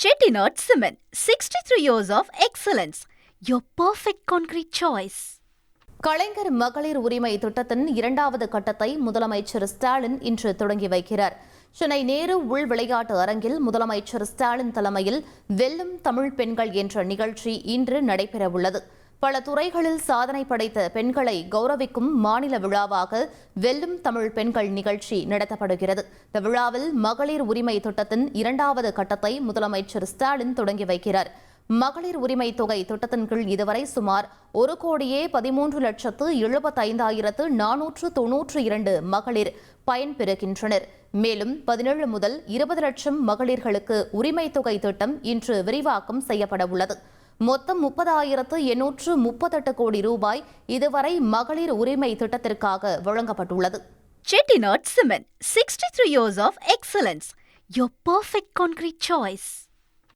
Chettinad Cement, 63 years of excellence. Your perfect concrete choice. கலைஞர் மகளிர் உரிமை திட்டத்தின் இரண்டாவது கட்டத்தை முதலமைச்சர் ஸ்டாலின் இன்று தொடங்கி வைக்கிறார். சென்னை நேரு உள் விளையாட்டு அரங்கில் முதலமைச்சர் ஸ்டாலின் தலைமையில் வெல்லும் தமிழ் பெண்கள் என்ற நிகழ்ச்சி இன்று நடைபெறவுள்ளது. பல துறைகளில் சாதனை படைத்த பெண்களை கௌரவிக்கும் மாநில விழாவாக வெல்லும் தமிழ் பெண்கள் நிகழ்ச்சி நடத்தப்படுகிறது. இந்த விழாவில் மகளிர் உரிமை திட்டத்தின் இரண்டாவது கட்டத்தை முதலமைச்சர் ஸ்டாலின் தொடங்கி வைக்கிறார். மகளிர் உரிமை தொகை திட்டத்தின் கீழ் இதுவரை சுமார் 1,13,75,492 மகளிர் பயன்பெறுகின்றனர். மேலும் 17 முதல் 20 லட்சம் மகளிர்களுக்கு உரிமை தொகை திட்டம் இன்று விரிவாக்கம் செய்யப்பட உள்ளது. மொத்தம் 30,838 கோடி ரூபாய் இதுவரை மகளிர் உரிமை திட்டத்திற்காக வழங்கப்பட்டுள்ளது. Chettinad Cement, 63 years of excellence. Your perfect concrete choice.